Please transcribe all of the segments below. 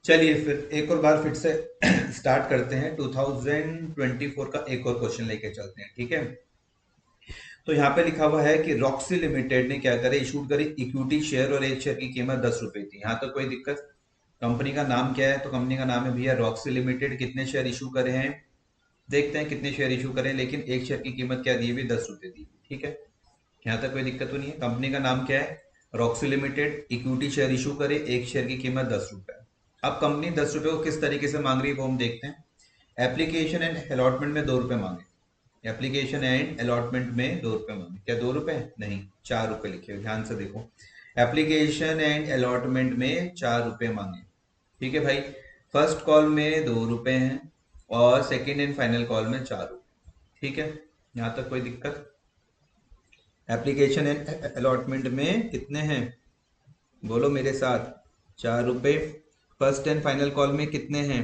चलिए फिर एक और बार फिर से स्टार्ट करते हैं। 2024 का एक और क्वेश्चन लेके चलते हैं, ठीक है। तो यहाँ पे लिखा हुआ है कि रॉक्सी लिमिटेड ने क्या करे, इशूड करी इक्विटी शेयर और एक शेयर की कीमत 10 रुपए थी। यहाँ तक कोई दिक्कत? कंपनी का नाम क्या है? तो कंपनी का नाम है भैया रॉक्सी लिमिटेड। कितने शेयर इशू करे हैं? देखते हैं कितने शेयर इशू करें, लेकिन एक शेयर की कीमत क्या दी हुई? 10 रुपए दी हुई, ठीक है। यहाँ तक कोई दिक्कत तो नहीं है। कंपनी का नाम क्या है? Roxy limited. Equity share issue करे, एक शेयर की कीमत 10 रुपए। अब कंपनी 10 रुपए को किस तरीके से मांग रही है वो हम देखते हैं। एप्लीकेशन एंड अलॉटमेंट में 2 रुपए मांगे। एप्लीकेशन एंड अलॉटमेंट में 2 रुपए मांगे। क्या 2 रुपए? नहीं, 4 रुपए लिखे हुए, ध्यान से देखो। एप्लीकेशन एंड अलॉटमेंट में 4 रुपए मांगे, ठीक है भाई। फर्स्ट कॉल में 2 रुपए हैं और सेकेंड एंड फाइनल कॉल में 4 रुपए, ठीक है। यहाँ तक कोई दिक्कत? एप्लीकेशन एंड अलॉटमेंट में कितने हैं? बोलो मेरे साथ। 4 रुपए। फर्स्ट एंड फाइनल कॉल में कितने हैं?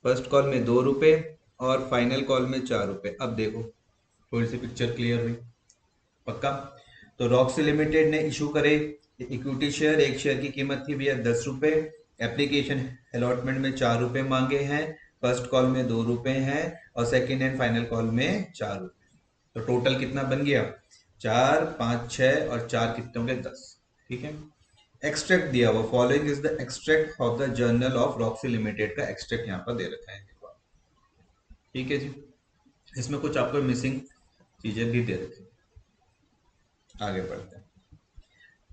फर्स्ट कॉल में 2 रुपए और फाइनल कॉल में 4 रुपए। अब देखो थोड़ी सी पिक्चर क्लियर हुई? पक्का? तो रॉक्सी लिमिटेड ने इशू करे इक्विटी शेयर, एक शेयर की कीमत थी भैया 10 रुपए। एप्लीकेशन अलॉटमेंट में 4 रुपए मांगे हैं। फर्स्ट कॉल में 2 रुपए हैं और सेकेंड एंड फाइनल कॉल में 4 रुपए। तो टोटल कितना बन गया? 4, 5, 6 और 4 कितने हो गए? 10, ठीक है। एक्सट्रैक्ट दिया हुआ, following is the extract of the journal of Roxy limited का एक्सट्रैक्ट यहाँ पर दे रखा है, देखो, ठीक है जी। इसमें कुछ आपको मिसिंग चीजें भी दे रखी हैं। आगे बढ़ते हैं।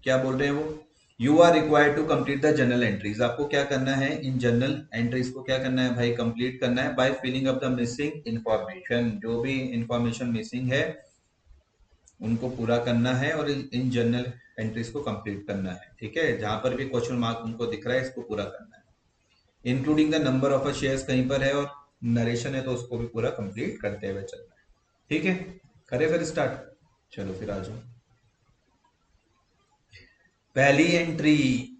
क्या बोल रहे हैं वो? You are required to complete the journal entries. आपको क्या करना है? इन जर्नल एंट्रीज को क्या करना है भाई? कंप्लीट करना है by filling up the missing information. जो भी इंफॉर्मेशन मिसिंग है उनको पूरा करना है और इन जर्नल एंट्रीज को कंप्लीट करना है, ठीक है। जहां पर भी क्वेश्चन मार्क उनको दिख रहा है इसको पूरा करना है। Including the number of shares कहीं पर है और नरेशन है तो उसको भी पूरा कंप्लीट करते हुए चलना है, ठीक है। करें फिर स्टार्ट? चलो फिर आ जाओ। पहली एंट्री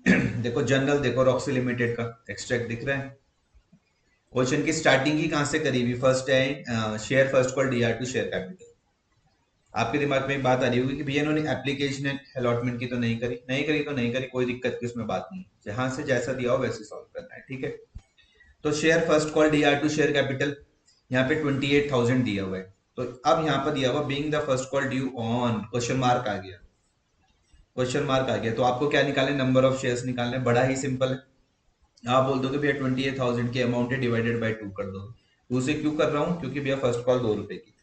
देखो, जनरल देखो, रॉक्सी लिमिटेड का एक्सट्रैक्ट दिख रहा है। क्वेश्चन की स्टार्टिंग ही कहां से करी हुई? फर्स्ट है share first call DR to share capital. आपके दिमाग में एक बात आ रही होगी कि भैया इन्होंने एप्लीकेशन अलॉटमेंट की तो नहीं करी। नहीं करी तो नहीं करी, कोई दिक्कत की उसमें बात नहीं। जहां से जैसा दिया हो वैसे सॉल्व करना है, ठीक है। तो share first call DR to share capital, यहाँ पे 28,000 दिया हुआ है। तो अब यहाँ पर दिया हुआ being the first call due on, question mark आ गया। क्वेश्चन मार्क आ गया तो आपको क्या निकालने? नंबर ऑफ शेयर्स निकालने। बड़ा ही सिंपल है। आप बोल दोगे भैया 28,000 की अमाउंट है, डिवाइडेड बाई 2 कर दो। 2 से क्यों कर रहा हूँ? क्योंकि भैया फर्स्ट कॉल 2 रुपए की,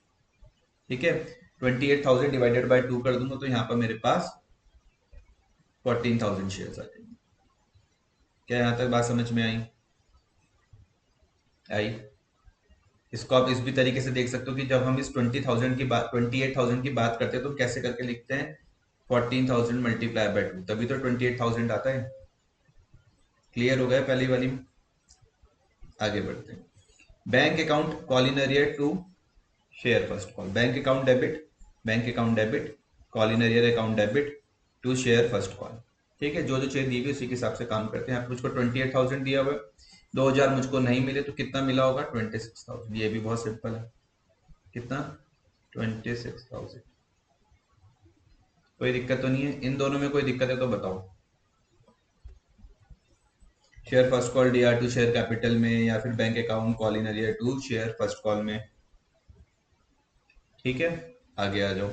ठीक है। 28,000 डिवाइडेड बाई 2 कर दूंगा तो यहाँ पर मेरे पास 14,000 शेयर्स आ जाएंगे। क्या यहाँ तक बात समझ में आई? आई? इसको आप इस भी तरीके से देख सकते हो कि जब हम इस 20,000 की बात 28,000 की बात करते हैं तो कैसे करके लिखते हैं? 14,000 मल्टीप्लाई बाई 2, तभी तो 28,000 आता है। क्लियर हो गया पहली वाली में? आगे बढ़ते हैं। Bank account call in arrear to share first call. Bank account debit, bank account debit, call in arrear account debit to share first call, ठीक है। जो जो चीज दी हुई उसी के हिसाब से काम करते हैं। आप मुझको 28,000 दिया हुआ है, 2,000 मुझको नहीं मिले तो कितना मिला होगा? 26,000। ये भी बहुत सिंपल है। कितना? 26,000। कोई दिक्कत तो नहीं है? इन दोनों में कोई दिक्कत है तो बताओ। Share first call DR to share capital में या फिर bank account call in arrear to share first call में, ठीक है। आगे आ जाओ।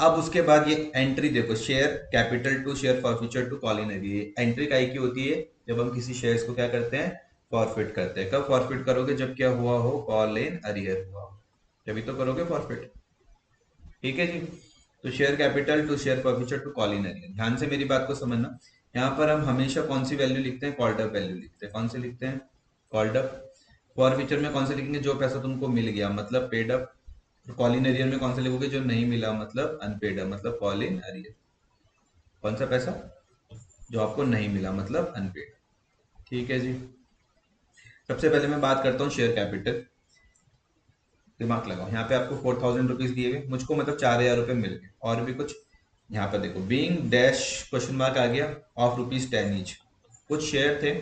अब उसके बाद ये एंट्री देखो, share capital to share forfeiture to call in arrear. Entry काई की होती है? जब हम किसी शेयर्स को क्या करते हैं? फॉरफिट करते हैं। कब फॉरफिट करोगे? जब क्या हुआ हो? कॉल इन अरियर हुआ हो, तभी तो करोगे फॉरफिट, ठीक है जी। तो share capital to share forfeiture to call in arrear. ध्यान से मेरी बात को समझना। यहाँ पर हम हमेशा कौन सी वैल्यू लिखते हैं? कॉल्ड अप वैल्यू लिखते हैं। कौन से लिखते हैं? Called up. फॉरफिचर में कौन से लिखेंगे? जो पैसा तुमको मिल गया मतलब paid up. Call in arrear में कौन सा लिखोगे? जो नहीं मिला मतलब अनपेड अप, मतलब कॉल इन अरियर। कौन सा पैसा? जो आपको नहीं मिला मतलब अनपेड, ठीक है जी। सबसे पहले मैं बात करता हूँ शेयर कैपिटल। दिमाग लगाओ, यहाँ पे आपको 4,000 रुपीज दिए गए, मुझको मतलब 4,000 रुपये मिल गए। और भी कुछ? यहाँ पर देखो बीइंग डैश क्वेश्चन मार्क आ गया ऑफ ₹10 ईच। कुछ शेयर थे,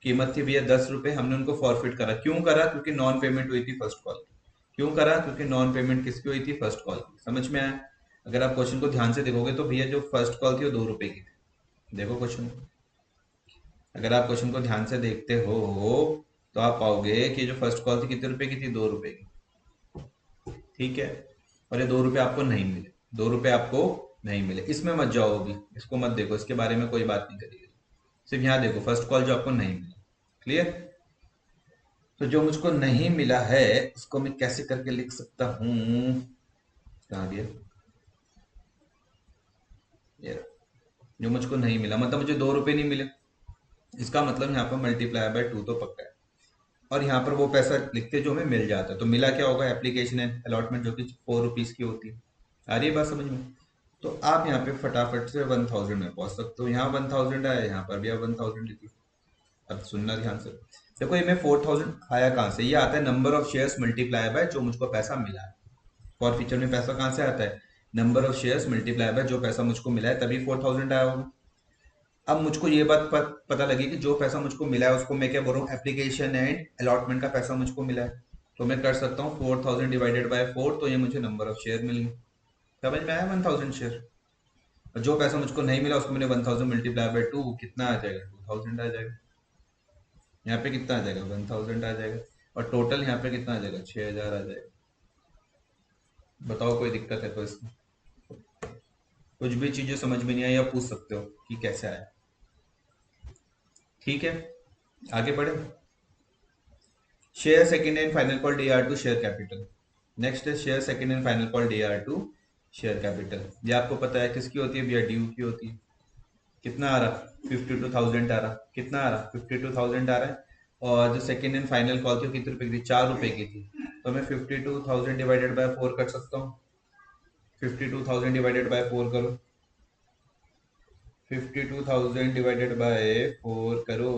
कीमत थी भैया 10 रुपए, हमने उनको फॉरफिट करा। क्यों करा? क्योंकि नॉन पेमेंट हुई थी फर्स्ट कॉल की। क्यों करा? क्योंकि नॉन पेमेंट किसकी हुई थी? फर्स्ट कॉल की। समझ में आया? अगर आप क्वेश्चन को ध्यान से देखोगे तो भैया जो फर्स्ट कॉल थी वो 2 रुपए की थी। देखो क्वेश्चन, अगर आप क्वेश्चन को ध्यान से देखते हो तो आप पाओगे कि जो फर्स्ट कॉल थी कितने रुपए की थी, 2 रुपए की। ठीक है, और ये 2 रुपए आपको नहीं मिले, 2 रुपए आपको नहीं मिले, इसमें मत जाओ अभी, इसको मत देखो, इसके बारे में कोई बात नहीं करेगी। सिर्फ यहाँ देखो फर्स्ट कॉल जो आपको नहीं मिला। क्लियर? तो जो मुझको नहीं मिला है उसको मैं कैसे करके लिख सकता हूँ, कहाँ गया ये, जो मुझको नहीं मिला मतलब मुझे 2 रुपए नहीं मिले, इसका मतलब यहाँ पर मल्टीप्लाई बाय 2 तो पक्का है, और यहाँ पर वो पैसा लिखते जो हमें मिल जाता है, तो मिला क्या होगा, एप्लीकेशन है अलॉटमेंट जो कि 4 रुपीज की होती है। आ रही है बात समझ में? तो आप यहाँ पे फटाफट से 1000 में पहुंच सकते हो, यहाँ 1000 आया, यहाँ पर भी आप 1000 लिखिए। अब सुनना ध्यान से, देखो ये में 4000 आया कहाँ से, ये आता है number of shares multiply by जो मुझको पैसा मिला है। फॉर फ्यूचर में पैसा कहाँ से आता है, number of shares multiply by जो पैसा मुझको मिला है, तभी 4000 आया होगा। अब मुझको ये बात पता लगी कि जो पैसा मुझको मिला है उसको मैं क्या बोल रहा हूँ, एप्लीकेशन एंड अलॉटमेंट का पैसा मुझको मिला है, तो मैं कर सकता हूँ 4000 डिवाइडेड बाय 4, तो ये मुझे नंबर ऑफ शेयर मिल गई। समझ में आया? 1000 शेयर। और जो पैसा मुझको नहीं मिला उसको मैंने 1000 मल्टीप्लाई बाय 2, कितना आ जाएगा, 2000 आ जाएगा। यहाँ पे कितना आ जाएगा, 1000 आ जाएगा, और टोटल यहाँ पे कितना आ जाएगा, 6000 आ जाएगा। बताओ कोई दिक्कत है तो इसमें? कुछ भी चीजें समझ में नहीं आई आप पूछ सकते हो कि कैसे आया। ठीक है, आगे बढ़े। Share second and final call D R to share capital. Next है share second and final call D R to share capital. ये आपको पता है किसकी होती है भैया, ड्यू की होती है। कितना आ रहा, 52,000 आ रहा, कितना आ रहा, 52,000 आ रहा है। और जो सेकंड एंड फाइनल कॉल थी वो कितने रुपए की थी, 4 रुपए की थी, तो मैं 52,000 डिवाइडेड बाय 4 कर सकता हूँ। 52,000 डिवाइडेड बाय 4 करो, 52,000 डिवाइडेड बाय 4 करो,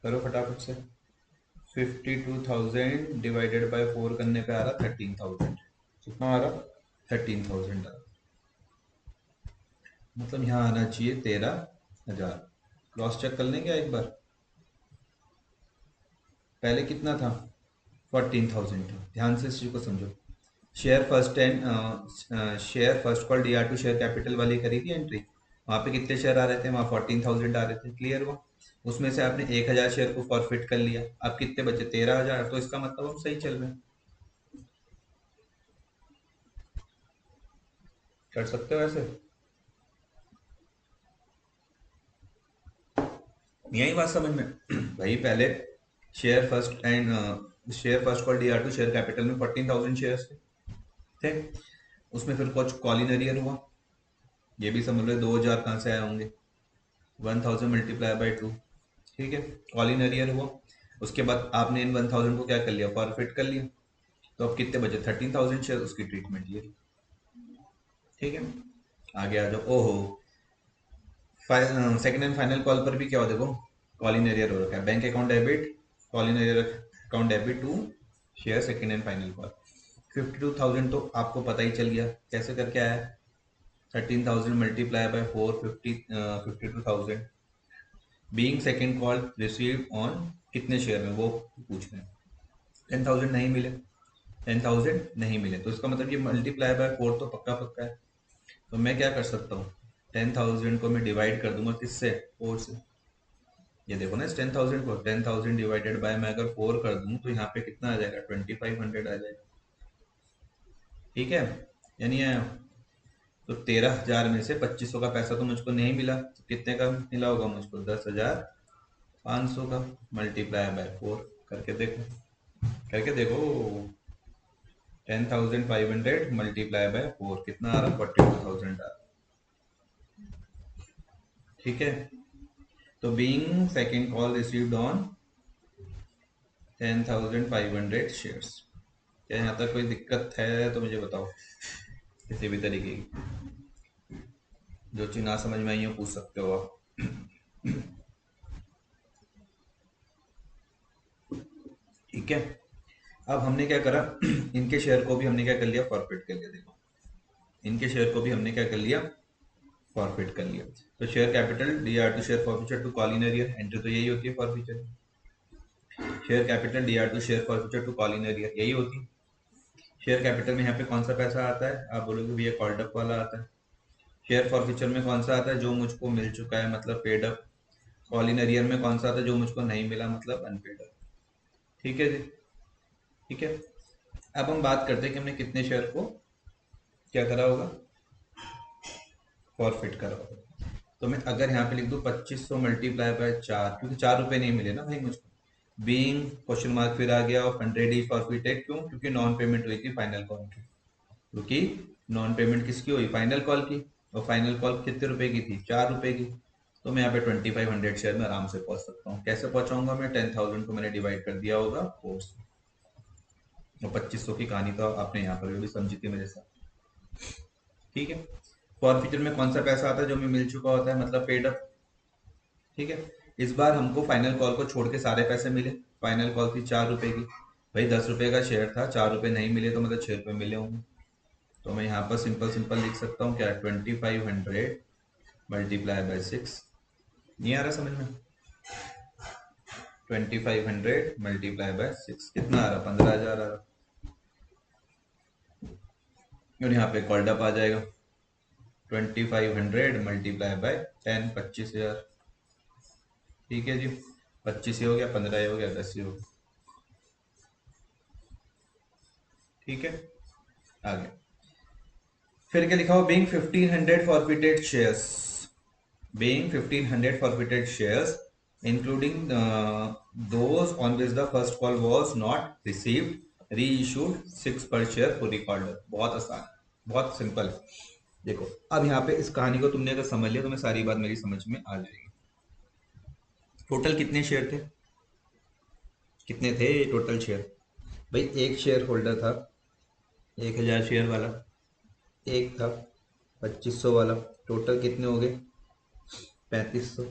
करो फटाफट से। 52,000 डिवाइडेड बाय 4 करने पे आ रहा 13,000। कितना आ रहा, 13,000 आ रहा, मतलब यहाँ आना चाहिए 13,000। क्रॉस चेक कर लें क्या एक बार, पहले कितना था, 14,000 था। ध्यान से इस चीज को समझो। Share first call D R to share capital वाली करी थी एंट्री, वहां पे कितने शेयर आ रहे थे, वहां 14,000 आ रहे थे। क्लियर हुआ? उसमें से आपने 1,000 शेयर को फॉरफिट कर लिया, अब कितने बचे, 13,000, तो इसका मतलब हम सही चल रहे हैं। कर सकते हो ऐसे, यही बात समझ में भाई। पहले share first call D R to share capital में 14,000 शेयर थे, उसमें फिर कुछ कॉलिन एरियर हुआ, ये भी समझ लो 2,000 कहाँ से आए होंगे, 1000 मल्टीप्लाई बाई 2। ठीक है, कॉलिन एरियर हुआ, उसके बाद आपने इन 1000 को क्या कर लिया, फॉरफिट कर लिया, तो अब कितने बचे, 13,000 शेयर, उसकी ट्रीटमेंट ये। ठीक है, आगे आ जाओ। ओहो, सेकंड एंड फाइनल कॉल पर भी क्या हो, देखो कॉलिन एरियर हो रखा है, bank account debit, call in arrear account debit to share second and final call. 52,000 तो आपको पता ही चल गया कैसे करके आया, 13,000 multiply by 4, 52,000 being second call received on कितने शेयर में वो पूछ रहे हैं। 10,000 नहीं मिले, 10,000 नहीं मिले, तो इसका मतलब ये मल्टीप्लाई बाय 4 तो पक्का पक्का है। तो मैं क्या कर सकता हूँ, 10,000 को मैं डिवाइड कर दूंगा किससे, 4 से। ये देखो ना, इस 10,000 को 10,000 डिवाइडेड बाय मैं अगर 4 कर दूं तो यहाँ पे कितना आ जाएगा, 2,500 आ जाएगा। ठीक है, यानी तो 13,000 में से 2,500 का पैसा तो मुझको नहीं मिला, तो कितने का मिला होगा मुझको, 10,500 का, मल्टीप्लाई बाय 4 करके देखो, करके देखो। 10,500 मल्टीप्लाई बाय 4 कितना आ रहा, 42,000 आ रहा। ठीक है, तो being second call received on 10,500 shares. क्या यहाँ तक कोई दिक्कत है तो मुझे बताओ, किसी भी तरीके की, जो चीज ना समझ में आई हो पूछ सकते हो आप। ठीक है, अब हमने क्या करा, इनके शेयर को भी हमने क्या कर लिया, फॉरफिट कर लिया। देखो इनके शेयर को भी हमने क्या कर लिया, फॉरफिट कर लिया। तो share capital D R to share forfeiture to call in arrear, entry तो यही होती है forfeiture. Share capital D R to share forfeiture to call in arrear यही होती है। शेयर कैपिटल में यहाँ पे कौन सा पैसा आता है, आप बोलोगे भैया कॉल्ड अप वाला आता है। शेयर फॉरफीचर में कौन सा आता है, जो मुझको मिल चुका है मतलब paid up. Call in arrear में कौन सा आता है, जो मुझको नहीं मिला मतलब अनपेड अप। ठीक है जी। ठीक है। अब हम बात करते हैं कि हमने कितने शेयर को क्या करा होगा, फॉरफिट करा होगा। तो मैं अगर यहाँ पे लिख दूँ 2500 मल्टीप्लाई बाय 4, क्योंकि 4 रुपये नहीं मिले ना भाई मुझको। बीइंग क्वेश्चन मार्क फिर आ गया, और 100 इज फॉरफिटेड, क्यों, क्योंकि नॉन पेमेंट हुई थी फाइनल कॉल की। क्योंकि नॉन पेमेंट किसकी हुई, फाइनल कॉल की। और फाइनल कॉल कितने रुपए की थी, 4 रुपए की। तो मैं यहाँ पे 2500 शेयर में आराम से पहुंच सकता हूँ। कैसे पहुंचाऊंगा मैं, 10,000 को मैंने डिवाइड कर दिया होगा 4 से। और 2500 की कहानी तो आपने यहाँ पर भी समझी थी मेरे साथ। ठीक है। फॉरफीचर में कौन सा पैसा आता है, जो हमें मिल चुका होता है मतलब पेड अप। ठीक है। इस बार हमको फाइनल कॉल को छोड़ के सारे पैसे मिले। फाइनल कॉल थी 4 रुपए की। भाई 10 रुपए का शेयर था, 4 रुपए नहीं मिले तो मतलब 6 रुपए मिले होंगे। तो मैं यहाँ पर सिंपल सिंपल लिख सकता हूँ क्या, 2500 मल्टीप्लाई बाय 6। नहीं आ रहा समझ में, 2500 मल्टीप्लाई बाय 6 कितना आ रहा, 15,000 आ रहा। और यहाँ पे कॉल्ड आ जाएगा 2500 मल्टीप्लाई बाय 10, 25,000। ठीक है जी। 25 हो गया, 15 हो गया, 10 हो गया। ठीक है। आगे फिर क्या लिखा हुआ, being 1500 forfeited shares, being 1500 forfeited shares including those on which the first call was not received, reissued 6 per share fully called up। बहुत आसान, बहुत सिंपल है। देखो अब यहाँ पे इस कहानी को तुमने अगर समझ लिया तो मैं सारी बात मेरी समझ में आ जाएगी। टोटल कितने शेयर थे, कितने थे टोटल शेयर। भाई एक शेयर होल्डर था 1,000 शेयर वाला, एक था 2500 वाला, टोटल कितने हो गए 3500।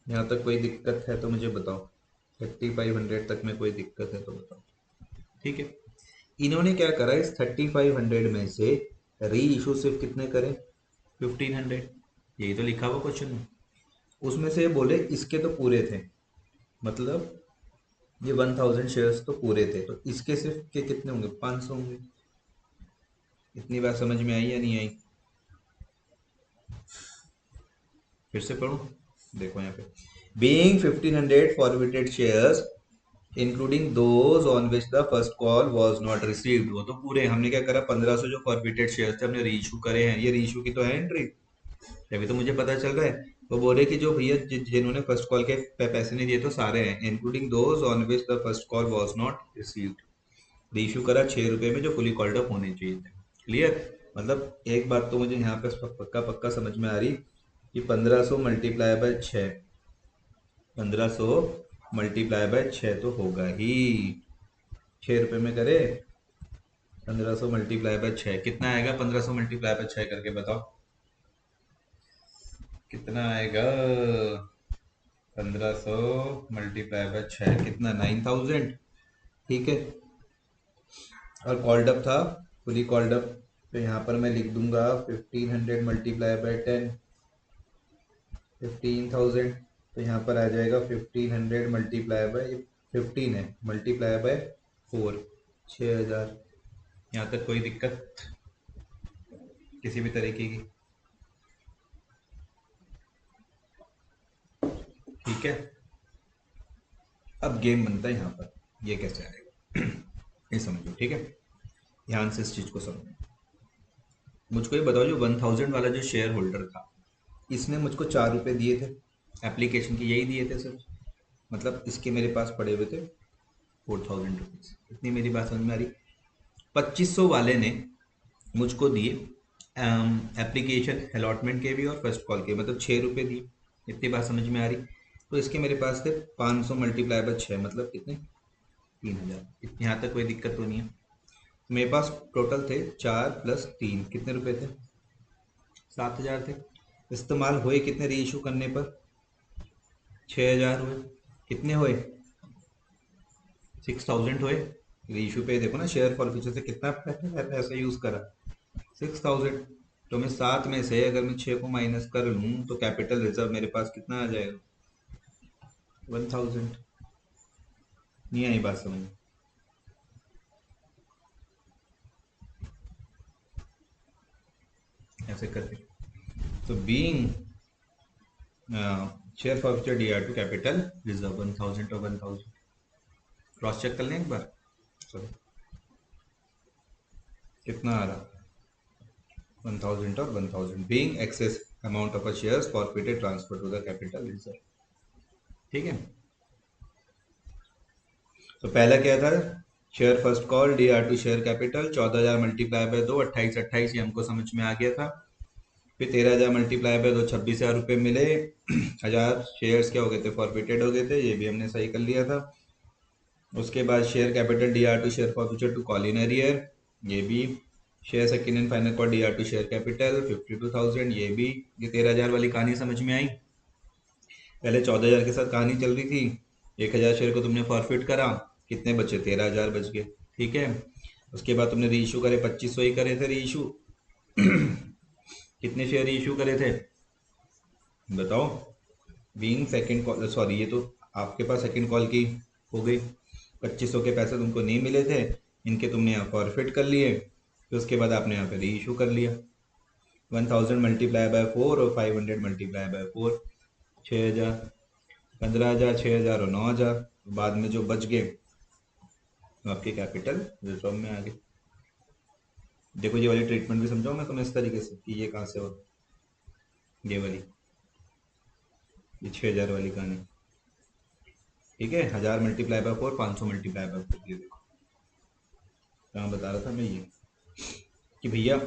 यहाँ तक कोई दिक्कत है तो मुझे बताओ, 3500 तक में कोई दिक्कत है तो बताओ। ठीक है। इन्होंने क्या करा, इस 3500 में से री इशू सिर्फ कितने करें, 1500। यही तो लिखा हुआ क्वेश्चन में। उसमें से ये बोले इसके तो पूरे थे, मतलब ये 1000 शेयर्स तो पूरे थे, तो इसके सिर्फ के कितने होंगे, 500 होंगे। इतनी बात समझ में आई या नहीं आई, फिर से पढ़ूं। देखो यहाँ पे, being 1500 forwarded shares including those on which the first call was not received, वो तो पूरे हमने क्या करा, 1500 जो फॉरवर्डेड शेयर्स थे हमने रीइशू करे हैं, ये रीइशू की तो है एंट्री। अभी तो मुझे पता चल रहा है। वो बोल रहे कि जो भैया जिन्होंने फर्स्ट कॉल के पैसे नहीं दिए तो सारे हैं, including those on which the first call was not received. Reissue करा 6 रुपए में, जो फुली कॉल्ड अप होने चाहिए थे। क्लियर। मतलब एक बात तो मुझे यहाँ पे पक्का पक्का समझ में आ रही कि 1500 मल्टीप्लाई बाय 6, 1500 मल्टीप्लाई बाय 6 तो होगा ही। 6 रुपए में करे 1500 मल्टीप्लाई बाय 6 कितना आएगा, 1500 मल्टीप्लाई बाय 6 करके बताओ कितना आएगा। 1500 मल्टीप्लाई बाय 6 कितना, 9000। ठीक है। और कॉल्ड अप था, फुली कॉल्ड अप, तो यहाँ पर मैं लिख दूंगा 1500 मल्टीप्लाई बाय 10, 15,000। तो यहाँ पर आ जाएगा 1500 मल्टीप्लाई बाय 15 है, मल्टीप्लाई बाय 4, 6000। यहाँ तक कोई दिक्कत किसी भी तरीके की। ठीक है। अब गेम बनता है यहाँ पर, ये कैसे आएगा ये समझो। ठीक है, ध्यान से इस चीज को समझो। मुझको ये बताओ, जो 1000 वाला जो शेयर होल्डर था, इसने मुझको 4 रुपए दिए थे एप्लीकेशन के, यही दिए थे सिर्फ। मतलब इसके मेरे पास पड़े हुए थे 4000 रुपीज। इतनी मेरी बात समझ में आ रही। 2500 वाले ने मुझको दिए एप्लीकेशन अलॉटमेंट के भी और फर्स्ट कॉल के, मतलब 6 रुपए दिए। इतनी बात समझ में आ रही। तो इसके मेरे पास थे 500 मल्टीप्लाई बाय 6, मतलब कितने, 3000। यहाँ तक कोई दिक्कत तो नहीं है। मेरे पास टोटल थे 4 + 3 कितने रुपए थे, 7000 थे। इस्तेमाल हुए कितने री इशू करने पर, 6000 हुए। कितने हुए, 6000 हुए। री इशू पे देखो ना, शेयर फॉर फ्यूचर से कितना पैसा यूज करा, 6000। तो मैं 7 में से अगर मैं 6 को माइनस कर लूँ तो कैपिटल रिजर्व मेरे पास कितना आ जाएगा, 1000। नहीं आई बात समझ, ऐसे करके। तो being share forfeiture D R to capital reserve 1000 और 1000 क्रॉस चेक कर लें एक बार। सॉरी, कितना आ रहा? 1000 और 1000 being excess amount of a shares forfeited transfer to the capital reserve. ठीक है, तो पहला क्या था? Share first call D R to share capital 14,000 multiply by 2 28 28, ये हमको समझ में आ गया था। फिर 13,000 मल्टीप्लाई बाय 2 26,000 रुपये मिले। 1000 शेयर्स क्या हो गए थे? फॉरफिटेड हो गए थे, ये भी हमने सही कर लिया था। उसके बाद share capital D R to share forfeiture to call in arrear, ये भी। Share second and final call D R to share capital 52,000, ये भी। ये 13,000 वाली कहानी समझ में आई। पहले 14,000 के साथ कहानी चल रही थी, 1,000 शेयर को तुमने फॉरफिट करा, कितने बचे? 13,000 बच गए। ठीक है, उसके बाद तुमने री इशू करे, 2500 ही करे थे री इशू। कितने शेयर री इशू करे थे बताओ? बीइंग सेकंड कॉल, सॉरी ये तो आपके पास सेकंड कॉल की हो गई। 2500 के पैसे तुमको नहीं मिले थे, इनके तुमने यहाँ फॉरफिट कर लिए, फिर उसके बाद आपने यहाँ पे री इशू कर लिया। 1000 मल्टीप्लाई बाय 4 और 500 मल्टीप्लाई बाय 4, 6,000, 15,000, 6,000 और 9,000। बाद में जो बच गए वो आपके कैपिटल रिजर्व में आ गए। देखो ये वाली ट्रीटमेंट भी समझाओ मैं तुम्हें इस तरीके से कि ये कहाँ से हो, ये वाली, ये 6,000 वाली कहानी। ठीक है, 1000 मल्टीप्लाई बाय 4, 500 मल्टीप्लाई बाय 4, ये देखो कहाँ बता रहा था मैं ये, कि भैया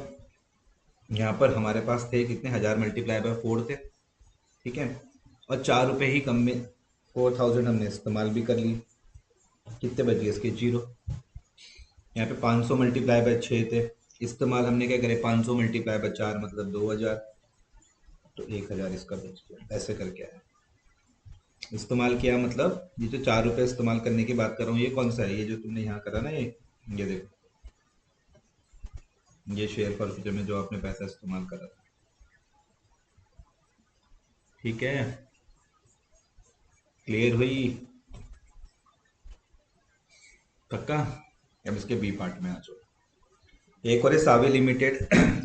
यहाँ पर हमारे पास थे कितने? 1000 मल्टीप्लाई बाय 4 थे। ठीक है, और 4 रुपये ही कम में 4000 हमने इस्तेमाल भी कर ली, कितने बच गए इसके? 0। यहाँ पे 500 मल्टीप्लाई बाय 6 थे, इस्तेमाल हमने क्या करे? 500 मल्टीप्लाई बाय 4 मतलब 2000, तो 1000 इसका बच गया। ऐसे करके आया इस्तेमाल किया, मतलब ये जो 4 रुपये इस्तेमाल करने की बात कर रहा हूँ, ये कौन सा है? ये जो तुमने यहाँ करा ना, ये देखो, ये शेयर फॉरफिचर में जो आपने पैसा इस्तेमाल करा था। ठीक है, क्लियर हुई? पक्का? अब इसके बी पार्ट में आ जाओ। एक और है सावी लिमिटेड।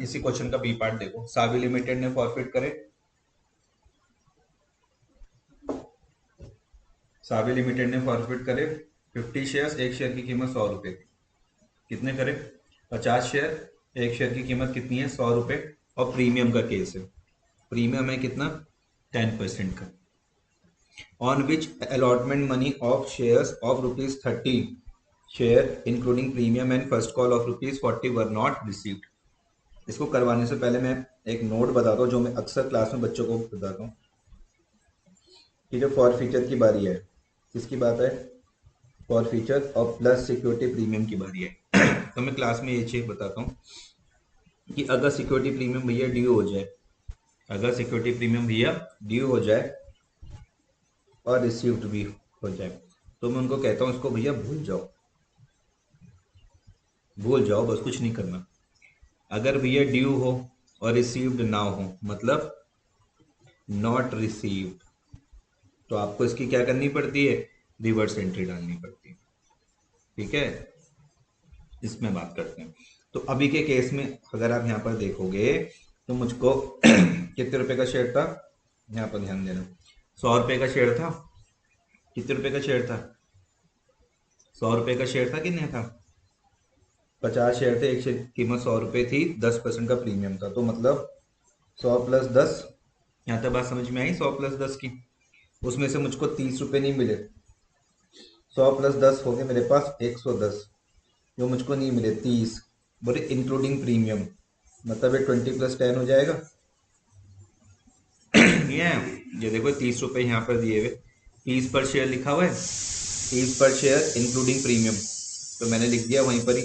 इसी क्वेश्चन का बी पार्ट देखो। सावी लिमिटेड ने फॉरफिट करे, सावी लिमिटेड ने फॉरफिट करे 50 शेयर्स, एक शेयर की कीमत 100 रुपए थी। कितने करे? 50 शेयर, एक शेयर की कीमत कितनी है? 100 रुपए। और प्रीमियम का केस है, प्रीमियम है कितना? 10% का। On which allotment money of shares of ₹30 share including premium and first call of ₹40 were not received. इसको करवाने से पहले मैं एक नोट बताता हूँ जो मैं अक्सर क्लास में बच्चों को बताता हूँ, कि जो फॉर फीचर की बारी है, किसकी बात है? फॉर फीचर और प्लस सिक्योरिटी प्रीमियम की बारी है। तो मैं क्लास में ये चीज बताता हूँ कि अगर सिक्योरिटी प्रीमियम भैया ड्यू हो जाए, अगर सिक्योरिटी प्रीमियम भैया ड्यू हो जाए और रिसीव्ड भी हो जाए, तो मैं उनको कहता हूँ इसको भैया भूल जाओ, भूल जाओ, बस कुछ नहीं करना। अगर भैया ड्यू हो और रिसीव्ड ना हो, मतलब नॉट रिसीव्ड, तो आपको इसकी क्या करनी पड़ती है? रिवर्स एंट्री डालनी पड़ती है। ठीक है, इसमें बात करते हैं। तो अभी के केस में अगर आप यहाँ पर देखोगे तो मुझको कितने रुपए का शेयर था? यहाँ पर ध्यान देना, 100 रुपए का शेयर था। कितने रुपए का शेयर था? 100 रुपए का शेयर था कि नहीं था? 50 शेयर थे, एक शेयर की कीमत 100 रुपए थी, 10% का प्रीमियम था, तो मतलब 100 + 10। यहाँ तक बात समझ में आई? 100 + 10 की, उसमें से मुझको 30 रुपए नहीं मिले, 100 + 10 हो गए मेरे पास 110, जो मुझको नहीं मिले 30, बोले इंक्लूडिंग प्रीमियम, मतलब ये 20 + 10 हो जाएगा। ये ये देखो 30 रुपए यहाँ पर दिए हुए, 30 पर शेयर लिखा हुआ है, 30 पर शेयर इंक्लूडिंग प्रीमियम, तो मैंने लिख दिया वहीं पर ही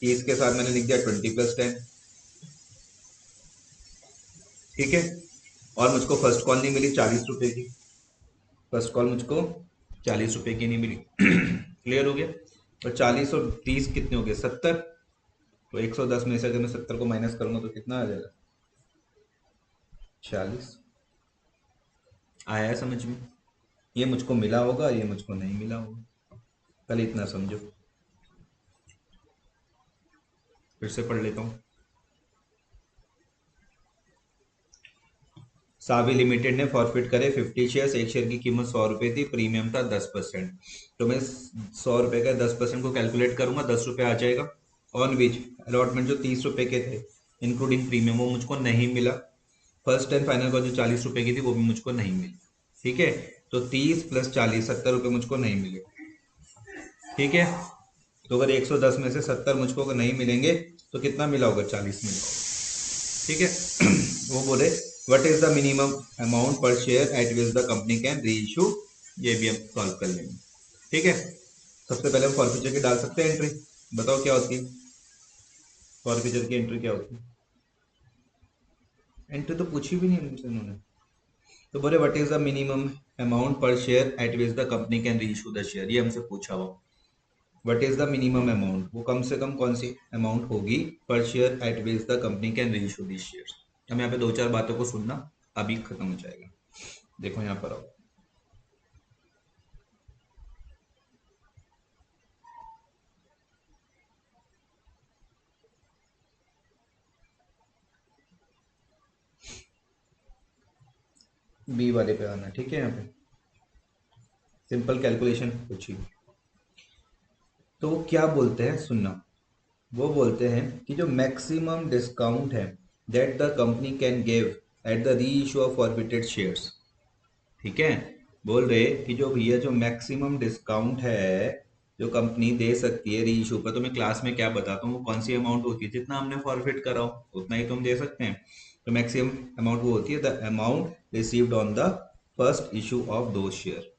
30 के साथ मैंने लिख दिया 20 + 10। ठीक है, और मुझको फर्स्ट कॉल नहीं मिली 40 रुपए की, फर्स्ट कॉल मुझको 40 रुपए की नहीं मिली। क्लियर हो गया? और 40 और 30 कितने हो गए? 70। तो 110 में से अगर मैं 70 को माइनस करूंगा तो कितना आ जाएगा? 40। आया है समझ में? ये मुझको मिला होगा, ये मुझको नहीं मिला होगा, कल इतना समझो। फिर से पढ़ लेता हूँ। सावी लिमिटेड ने फॉरफिट करे 50 शेयर्स, एक शेयर की कीमत 100 रुपए थी, प्रीमियम था 10%। तो मैं 100 रुपए का 10% को कैलकुलेट करूंगा, 10 रुपए आ जाएगा। ऑन विच अलॉटमेंट जो 30 रुपए के थे इंक्लूडिंग प्रीमियम वो मुझको नहीं मिला। फर्स्ट एंड फाइनल का जो 40 रुपए की थी वो भी मुझको नहीं मिली। ठीक है, तो 30 प्लस 40 70 रुपए मुझको नहीं मिले। ठीक है, तो अगर 110 में से 70 मुझको अगर नहीं मिलेंगे तो कितना मिला होगा, 40 मिला होगा। ठीक है वो बोले what is the minimum amount per share at which the company can reissue, ये भी हम सॉल्व कर लेंगे। ठीक है, सबसे पहले हम फॉरफीचर की डाल सकते हैं एंट्री। बताओ क्या होती है फॉरफीचर की एंट्री, क्या होती है? एंट्री तो पूछी भी नहीं हमसे उन्होंने। तो बोले what is the minimum amount per share at which the company can reissue the share, ये हमसे पूछा हुआ। What is the minimum amount, वो कम से कम कौन सी अमाउंट होगी per share at which the company can reissue this share. हम यहाँ पे दो चार बातों को सुनना, अभी खत्म हो जाएगा। देखो यहाँ पर आओ, बी वाले पे आना। ठीक है, यहाँ पे सिंपल कैलकुलेशन पूछी। तो वो क्या बोलते हैं सुनना, वो बोलते हैं कि जो मैक्सिमम डिस्काउंट है that the company can give at the री इशू ऑफ फॉरफिटेड शेयर्स। ठीक है, बोल रहे कि जो भैया जो मैक्सिमम डिस्काउंट है जो कंपनी दे सकती है री इशू पर, तो मैं क्लास में क्या बताता हूँ वो कौन सी अमाउंट होती है, जितना हमने फॉरफिट करा हो उतना ही तुम दे सकते हैं। तो मैक्सिमम अमाउंट वो होती है the amount received on the first issue of दो शेयर,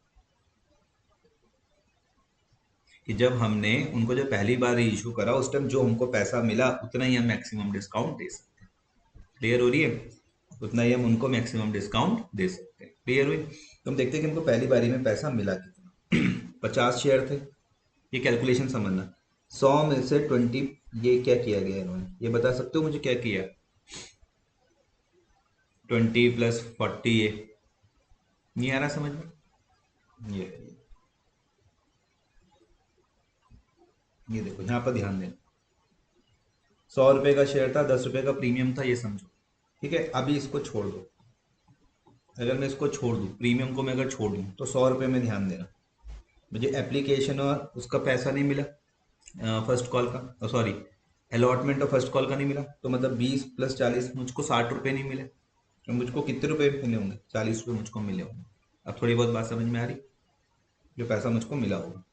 कि जब हमने उनको जो पहली बार री इशू करा उस टाइम जो हमको पैसा मिला उतना ही हम मैक्सिमम डिस्काउंट दे सकते हैं। क्लियर हो रही है? उतना ही हम उनको मैक्सिमम डिस्काउंट दे सकते हैं। क्लियर हुई? तो हम देखते हैं कि हमको पहली बारी में पैसा मिला कितना। 50 शेयर थे, ये कैलकुलेशन समझना। 100 में से 20, ये क्या किया गया इन्होंने, ये बता सकते हो मुझे क्या किया? 20 + 40, ये नहीं आ रहा समझ में? ये देखो यहाँ पर ध्यान देना, 100 रुपए का शेयर था, 10 रुपए का प्रीमियम था, ये समझो। ठीक है, अभी इसको छोड़ दो, अगर मैं इसको छोड़ दूँ, प्रीमियम को मैं अगर छोड़ दूँ तो 100 रुपए में ध्यान देना, मुझे एप्लीकेशन और उसका पैसा नहीं मिला, फर्स्ट कॉल का, सॉरी अलॉटमेंट और फर्स्ट कॉल का नहीं मिला, तो मतलब 20 + 40 मुझको 60 रुपए नहीं मिले। तो मुझको कितने रुपए मिले होंगे, 40 रुपए मुझको मिले होंगे। अब थोड़ी बहुत बात समझ में आ रही, जो पैसा मुझको मिला होगा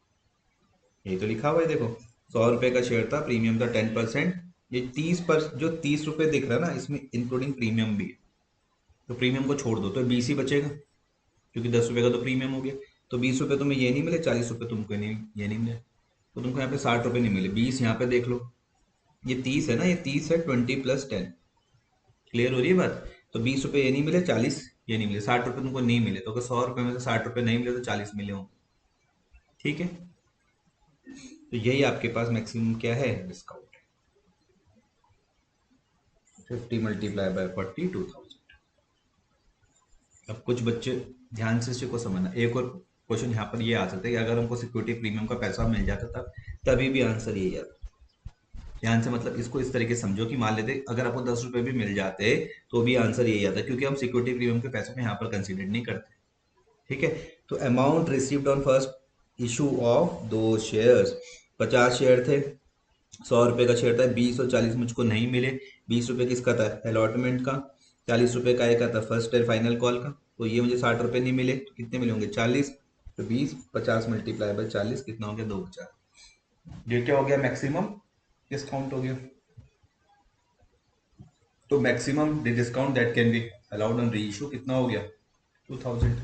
यही तो लिखा हुआ है देखो। 100 रुपए का शेयर था, प्रीमियम था 10%, ये 30 पर जो 30 रुपए दिख रहा है ना इसमें इंक्लूडिंग प्रीमियम भी है, तो प्रीमियम को छोड़ दो तो 20 ही बचेगा, क्योंकि 10 रुपए का तो प्रीमियम हो गया। तो 20 रुपए तुम्हें ये नहीं मिले, 40 रुपए तुमको नहीं, ये नहीं मिले, तो तुमको यहाँ पे 60 रुपए नहीं मिले। 20 यहाँ पे देख लो, ये 30 है ना, ये 30 है 20 + 10। क्लियर हो रही है बात? तो 20 रुपए ये नहीं मिले, 40 ये नहीं मिले, 60 रुपए तुमको नहीं मिले, तो अगर 100 रुपए में से 60 रुपए नहीं मिले तो 40 मिले होंगे। ठीक है, तो यही आपके पास मैक्सिमम क्या है, डिस्काउंट। 50 × 40, 2000। अब कुछ बच्चे ध्यान से इसको समझना, एक और क्वेश्चन यहाँ पर ये आ सकता है कि अगर हमको सिक्योरिटी प्रीमियम का पैसा मिल जाता तब, तभी भी आंसर यही आता। ध्यान से मतलब इसको इस तरीके से समझो कि मान लेते अगर आपको 10 रुपए भी मिल जाते तो भी आंसर यही आता, क्योंकि हम सिक्योरिटी प्रीमियम के पैसों को यहाँ पर कंसिडर नहीं करते। ठीक है, तो amount received on first issue of दो शेयर्स, 50 शेयर थे, 100 रुपए का शेयर था, 20 और 40 मुझको नहीं मिले। 20 रुपए किसका था, अलॉटमेंट का। 40 रुपए का एक का था फर्स्ट एंड फाइनल कॉल का, तो ये मुझे 60 रुपए नहीं मिले, तो कितने मिले होंगे, 40। तो 20 50 × 40 कितना हो गया, 2 हजार। ये क्या हो गया, मैक्सिमम डिस्काउंट हो गया। तो maximum discount that can be allowed on री इशू कितना हो गया, 2000।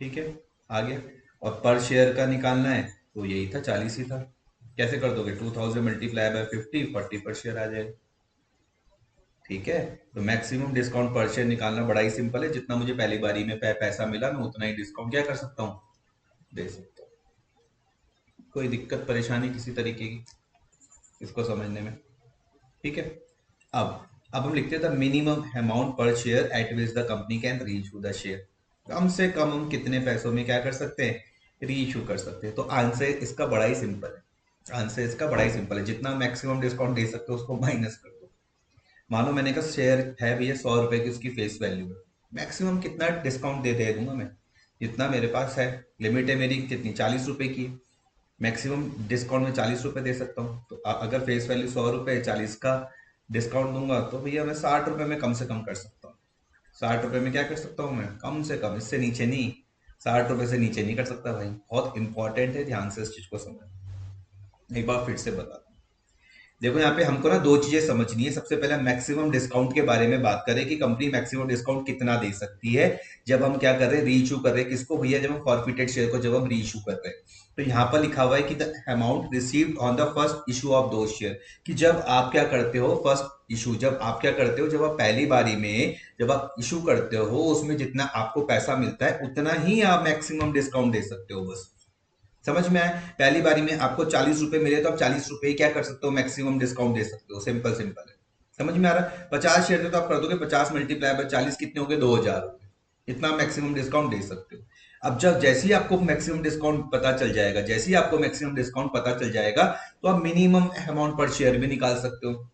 ठीक है, आगे। और पर शेयर का निकालना है तो यही था, 40 ही था। कैसे कर दोगे, 2000 × 50, 40 पर शेयर आ जाएगा। ठीक है, तो मैक्सिमम डिस्काउंट पर शेयर निकालना बड़ा ही सिंपल है, जितना मुझे पहली बारी में पैसा मिला मैं उतना ही डिस्काउंट क्या कर सकता हूँ, दे सकता हूँ। कोई दिक्कत परेशानी किसी तरीके की इसको समझने में? ठीक है, अब हम लिखते हैं the minimum amount per share at which the company can reach to the share. कम से कम हम कितने पैसों में क्या कर सकते हैं, री इशू कर सकते हैं। तो आंसर इसका बड़ा ही सिंपल है, आंसर इसका बड़ा ही सिंपल है, जितना मैक्सिमम डिस्काउंट दे सकते हो उसको माइनस कर दो। मानो मैंने कहा शेयर है भैया 100 रुपए की उसकी फेस वैल्यू है, मैक्सिमम कितना डिस्काउंट दे दूंगा मैं, जितना मेरे पास है। लिमिट है मेरी कितनी, 40 रुपए की। मैक्सिमम डिस्काउंट में 40 रुपए दे सकता हूँ। तो अगर फेस वैल्यू 100 रुपए, 40 का डिस्काउंट दूंगा तो भैया मैं 60 रुपए में कम से कम कर सकता हूँ। 60 रुपए में क्या कर सकता हूँ मैं, कम से कम, इससे नीचे नहीं। 60 रुपए से नीचे नहीं कर सकता भाई, बहुत इंपॉर्टेंट है, ध्यान से इस चीज को समझ। एक बार फिर से बता, देखो यहाँ पे हमको ना दो चीजें समझनी है। सबसे पहले मैक्सिमम डिस्काउंट के बारे में बात करें कि कंपनी मैक्सिमम डिस्काउंट कितना दे सकती है जब हम क्या कर रहे हैं, री इशू कर रहे हैं किसको भैया, जब हम फॉरफिटेड शेयर को जब हम री इशू कर रहे हैं। तो यहाँ पर लिखा हुआ है कि the amount received on the first issue of दो शेयर, कि जब आप क्या करते हो फर्स्ट इशू, जब आप क्या करते हो, जब आप पहली बारी में जब आप इशू करते हो उसमें जितना आपको पैसा मिलता है उतना ही आप मैक्सिमम डिस्काउंट दे सकते हो बस। समझ में आया, पहली बारी में आपको 40 रुपए मिले तो आप 40 रुपए क्या कर सकते हो, मैक्सिमम डिस्काउंट दे सकते हो। सिंपल सिंपल है, समझ में आ रहा है। 50 शेयर थे तो आप कर दोगे 50 मल्टीप्लाई बाय 40, कितने हो गए, 2,000 रुपए। इतना मैक्सिमम डिस्काउंट दे सकते हो। अब जब जैसे ही आपको मैक्सिमम डिस्काउंट पता चल जाएगा, जैसे ही आपको मैक्सिमम डिस्काउंट पता चल जाएगा तो आप मिनिमम अमाउंट पर शेयर भी निकाल सकते हो।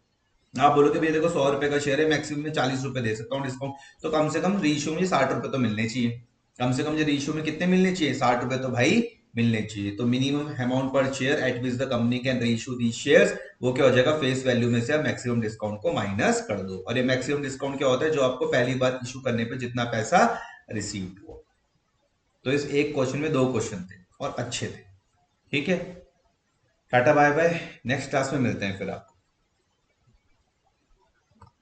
आप बोलोगे भैया देखो 100 रुपए का शेयर है, मैक्सिमम में 40 रुपए दे सकता हूँ डिस्काउंट, तो कम से कम रेशियो में 60 रुपए तो मिलने चाहिए। कम से कम ये रेशियो में कितने मिलने चाहिए, 60 रुपए तो भाई मिलने चाहिए। तो minimum amount per share at which the company can ratio the shares, वो क्या हो जाएगा, फेस वैल्यू में से आप मैक्सिमम डिस्काउंट को माइनस कर दो। और ये मैक्सिमम डिस्काउंट क्या होता है, जो आपको पहली बार इशू करने पे जितना पैसा रिसीव हुआ। तो इस एक क्वेश्चन में दो क्वेश्चन थे और अच्छे थे। ठीक है, tata bye bye, next class में मिलते हैं फिर आप।